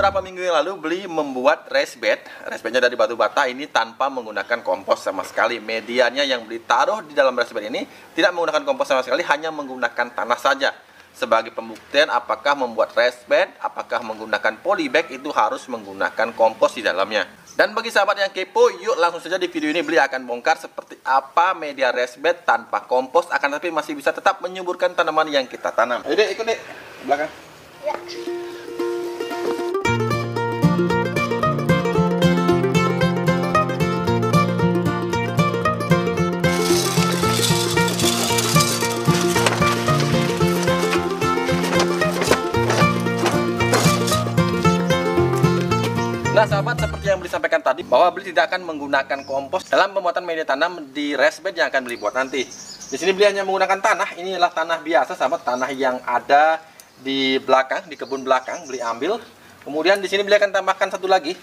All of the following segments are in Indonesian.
beberapa minggu yang lalu beli membuat raised bednya dari batu bata ini tanpa menggunakan kompos sama sekali. Medianya yang beli taruh di dalam raised bed ini tidak menggunakan kompos sama sekali, hanya menggunakan tanah saja. Sebagai pembuktian apakah membuat raised bed, apakah menggunakan polybag, itu harus menggunakan kompos di dalamnya. Dan bagi sahabat yang kepo, yuk langsung saja di video ini beli akan bongkar seperti apa media raised bed tanpa kompos, akan tapi masih bisa tetap menyuburkan tanaman yang kita tanam. Ayo deh, ikut deh belakang. Ya. Nah sahabat, seperti yang beli sampaikan tadi bahwa beli tidak akan menggunakan kompos dalam pembuatan media tanam di raised bed yang akan beli buat nanti. Di sini beli hanya menggunakan tanah. Inilah tanah biasa sahabat, tanah yang ada di belakang, di kebun belakang beli ambil. Kemudian di sini beli akan tambahkan satu lagi.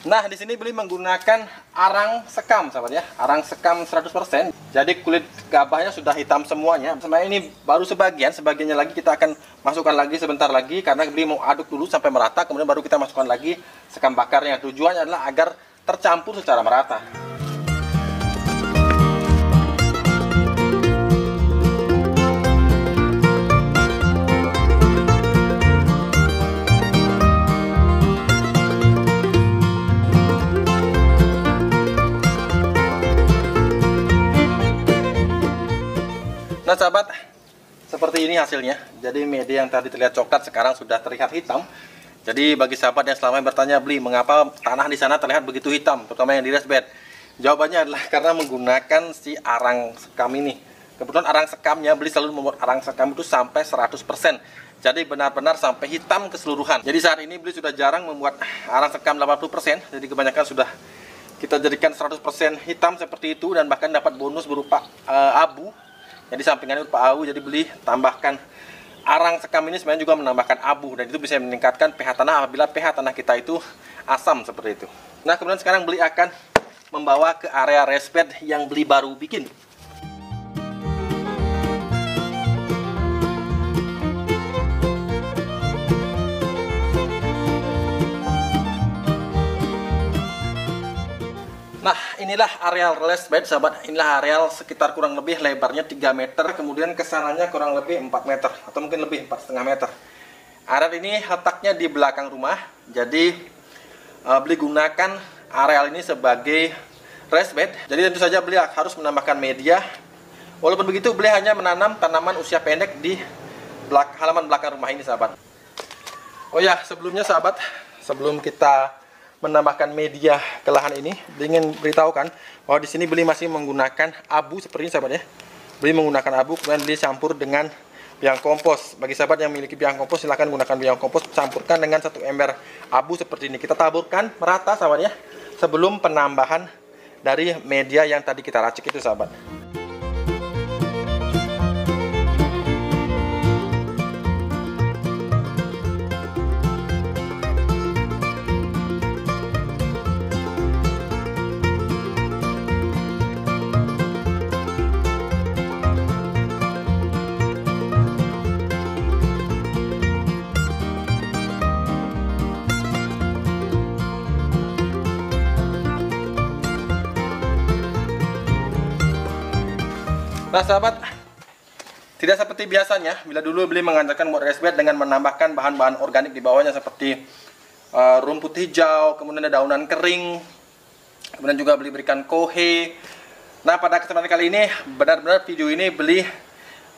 Nah, di sini beli menggunakan arang sekam, sahabat ya. Arang sekam 100%. Jadi kulit gabahnya sudah hitam semuanya. Sebenarnya ini baru sebagiannya lagi kita akan masukkan lagi sebentar lagi karena beli mau aduk dulu sampai merata, kemudian baru kita masukkan lagi sekam bakarnya. Tujuannya adalah agar tercampur secara merata. Nah sahabat, seperti ini hasilnya. Jadi media yang tadi terlihat coklat sekarang sudah terlihat hitam. Jadi bagi sahabat yang selama ini bertanya, beli mengapa tanah di sana terlihat begitu hitam, terutama yang di raised bed? Jawabannya adalah karena menggunakan si arang sekam ini. Kebetulan arang sekamnya beli selalu membuat arang sekam itu sampai 100%. Jadi benar-benar sampai hitam keseluruhan. Jadi saat ini beli sudah jarang membuat arang sekam 80%. Jadi kebanyakan sudah kita jadikan 100% hitam seperti itu, dan bahkan dapat bonus berupa abu. Jadi sampingannya berupa abu, jadi beli tambahkan arang sekam ini sebenarnya juga menambahkan abu, dan itu bisa meningkatkan pH tanah apabila pH tanah kita itu asam seperti itu. Nah kemudian sekarang beli akan membawa ke area raised bed yang beli baru bikin. Nah inilah areal raised bed sahabat. Inilah areal sekitar kurang lebih lebarnya 3 meter, kemudian kesananya kurang lebih 4 meter atau mungkin lebih 4,5 meter. Areal ini letaknya di belakang rumah. Jadi beli gunakan areal ini sebagai raised bed. Jadi tentu saja beli harus menambahkan media. Walaupun begitu beli hanya menanam tanaman usia pendek di halaman belakang rumah ini sahabat. Oh ya, sebelumnya sahabat, sebelum kita menambahkan media ke lahan ini, ingin beritahukan bahwa di sini beli masih menggunakan abu seperti ini sahabat ya. Beli menggunakan abu, kemudian beli campur dengan biang kompos. Bagi sahabat yang memiliki biang kompos, silahkan gunakan biang kompos, campurkan dengan 1 ember abu seperti ini. Kita taburkan merata sahabat ya, sebelum penambahan dari media yang tadi kita racik itu sahabat. Nah sahabat, tidak seperti biasanya bila dulu beli mengajarkan buat raised bed dengan menambahkan bahan-bahan organik di bawahnya seperti rumput hijau, kemudian ada daunan kering, kemudian juga beli berikan kohe. Nah pada kesempatan kali ini benar-benar video ini beli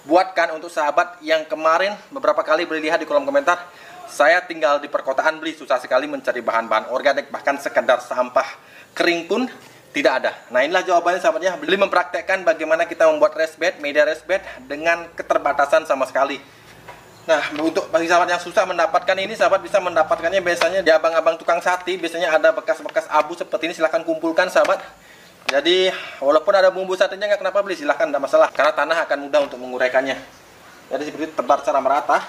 buatkan untuk sahabat yang kemarin beberapa kali beli lihat di kolom komentar, saya tinggal di perkotaan, beli susah sekali mencari bahan-bahan organik, bahkan sekedar sampah kering pun tidak ada. Nah inilah jawabannya sahabatnya. Beli mempraktekkan bagaimana kita membuat raised bed, media raised bed dengan keterbatasan sama sekali. Nah untuk bagi sahabat yang susah mendapatkan ini, sahabat bisa mendapatkannya biasanya di abang-abang tukang sate. Biasanya ada bekas-bekas abu seperti ini, silahkan kumpulkan sahabat. Jadi walaupun ada bumbu satenya nggak kenapa beli, silahkan, tidak masalah, karena tanah akan mudah untuk menguraikannya. Jadi seperti itu, tebar secara merata.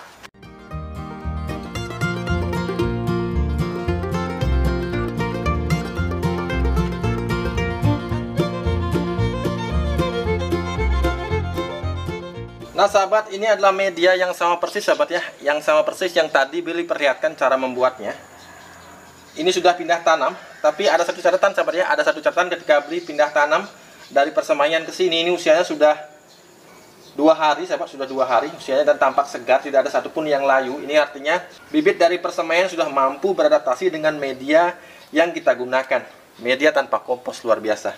Nah sahabat, ini adalah media yang sama persis sahabat ya, yang sama persis yang tadi Billy perlihatkan cara membuatnya. Ini sudah pindah tanam, tapi ada satu catatan sahabat ya, ada satu catatan ketika Billy pindah tanam dari persemaian ke sini. Ini usianya sudah 2 hari sahabat, sudah 2 hari usianya dan tampak segar, tidak ada satupun yang layu. Ini artinya bibit dari persemaian sudah mampu beradaptasi dengan media yang kita gunakan. Media tanpa kompos luar biasa.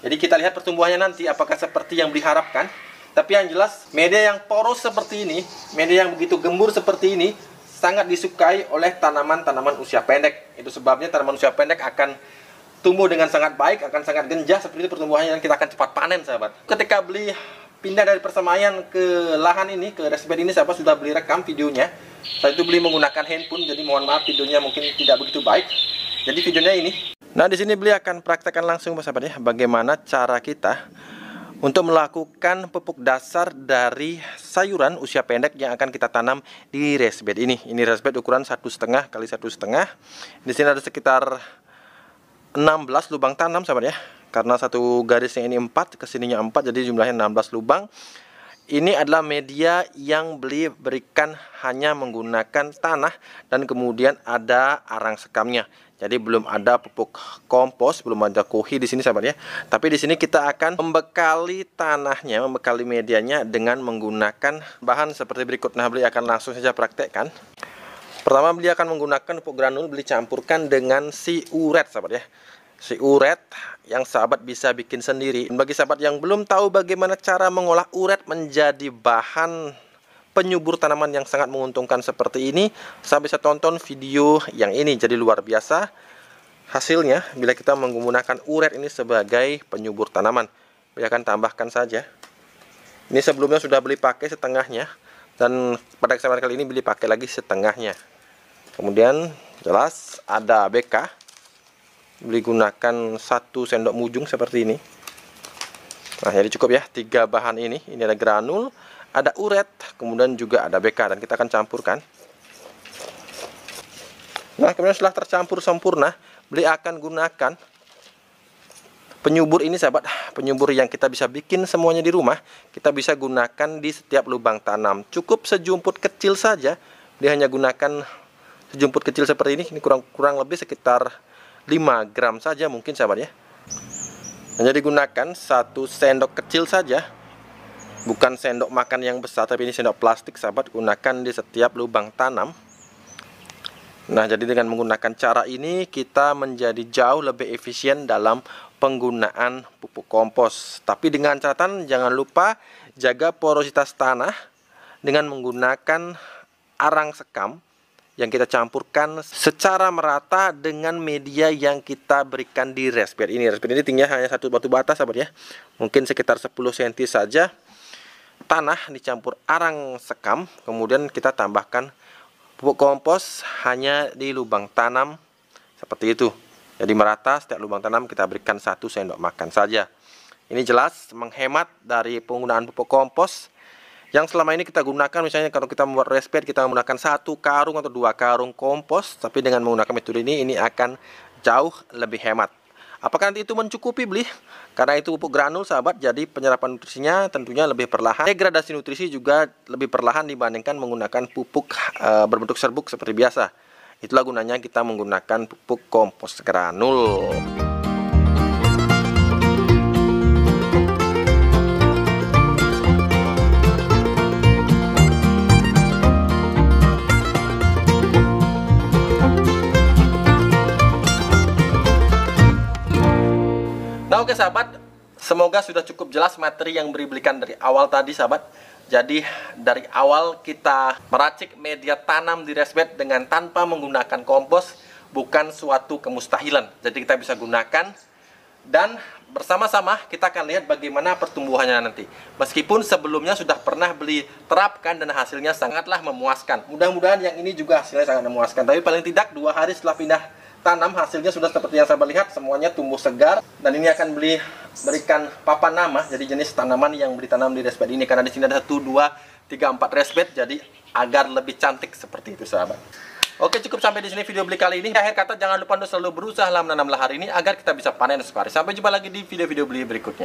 Jadi kita lihat pertumbuhannya nanti apakah seperti yang diharapkan. Tapi yang jelas, media yang poros seperti ini, media yang begitu gembur seperti ini, sangat disukai oleh tanaman-tanaman usia pendek. Itu sebabnya tanaman usia pendek akan tumbuh dengan sangat baik, akan sangat genjah seperti itu pertumbuhannya, dan kita akan cepat panen sahabat. Ketika beli pindah dari persemaian ke lahan ini, ke raised bed ini sahabat, sudah beli rekam videonya. Saya itu beli menggunakan handphone, jadi mohon maaf videonya mungkin tidak begitu baik. Jadi videonya ini. Nah di sini beli akan praktekkan langsung sahabat ya, bagaimana cara kita untuk melakukan pupuk dasar dari sayuran usia pendek yang akan kita tanam di raised bed ini. Ini raised bed ukuran 1,5 kali 1,5. Di sini ada sekitar 16 lubang tanam sahabat ya. Karena satu garisnya ini 4, kesininya 4, jadi jumlahnya 16 lubang. Ini adalah media yang beli berikan hanya menggunakan tanah dan kemudian ada arang sekamnya. Jadi belum ada pupuk kompos, belum ada kohi di sini sahabat ya. Tapi di sini kita akan membekali tanahnya, membekali medianya dengan menggunakan bahan seperti berikut. Nah, beli akan langsung saja praktekkan. Pertama beli akan menggunakan pupuk granul, beli campurkan dengan si uret sahabat ya. Si uret yang sahabat bisa bikin sendiri. Bagi sahabat yang belum tahu bagaimana cara mengolah uret menjadi bahan penyubur tanaman yang sangat menguntungkan seperti ini, sahabat bisa tonton video yang ini. Jadi luar biasa hasilnya bila kita menggunakan uret ini sebagai penyubur tanaman. Saya akan tambahkan saja. Ini sebelumnya sudah beli pakai setengahnya, dan pada kesempatan kali ini beli pakai lagi setengahnya. Kemudian jelas ada ABK. Beli gunakan 1 sendok mujung seperti ini. Nah jadi cukup ya 3 bahan ini. Ini ada granul, ada uret, kemudian juga ada BK, dan kita akan campurkan. Nah kemudian setelah tercampur sempurna, beli akan gunakan penyubur ini sahabat. Penyubur yang kita bisa bikin semuanya di rumah, kita bisa gunakan di setiap lubang tanam. Cukup sejumput kecil saja. Beli hanya gunakan sejumput kecil seperti ini. Ini kurang lebih sekitar 5 gram saja mungkin sahabat ya. Hanya digunakan 1 sendok kecil saja, bukan sendok makan yang besar, tapi ini sendok plastik sahabat. Gunakan di setiap lubang tanam. Nah jadi dengan menggunakan cara ini kita menjadi jauh lebih efisien dalam penggunaan pupuk kompos. Tapi dengan catatan jangan lupa jaga porositas tanah dengan menggunakan arang sekam yang kita campurkan secara merata dengan media yang kita berikan di raised bed ini. Raised bed ini tingginya hanya 1 batu bata sahabat ya, mungkin sekitar 10 cm saja. Tanah dicampur arang sekam, kemudian kita tambahkan pupuk kompos hanya di lubang tanam seperti itu. Jadi merata setiap lubang tanam kita berikan 1 sendok makan saja. Ini jelas menghemat dari penggunaan pupuk kompos yang selama ini kita gunakan. Misalnya kalau kita membuat raised bed, kita menggunakan 1 karung atau 2 karung kompos. Tapi dengan menggunakan metode ini akan jauh lebih hemat. Apakah nanti itu mencukupi beli? Karena itu pupuk granul sahabat, jadi penyerapan nutrisinya tentunya lebih perlahan. Degradasi nutrisi juga lebih perlahan dibandingkan menggunakan pupuk berbentuk serbuk seperti biasa. Itulah gunanya kita menggunakan pupuk kompos granul. Nah oke sahabat, semoga sudah cukup jelas materi yang berikan dari awal tadi sahabat. Jadi dari awal kita meracik media tanam di raised bed dengan tanpa menggunakan kompos bukan suatu kemustahilan. Jadi kita bisa gunakan dan bersama-sama kita akan lihat bagaimana pertumbuhannya nanti. Meskipun sebelumnya sudah pernah beli terapkan dan hasilnya sangatlah memuaskan. Mudah-mudahan yang ini juga hasilnya sangat memuaskan. Tapi paling tidak 2 hari setelah pindah tanam hasilnya sudah seperti yang saya lihat, semuanya tumbuh segar. Dan ini akan berikan papan nama, jadi jenis tanaman yang ditanam di raised bed ini. Karena di sini ada 1, 2, 3, 4 raised bed, jadi agar lebih cantik seperti itu sahabat. Oke, cukup sampai di sini video beli kali ini. Akhir kata jangan lupa untuk selalu berusaha menanam hari ini agar kita bisa panen esok hari. Sampai jumpa lagi di video-video beli berikutnya.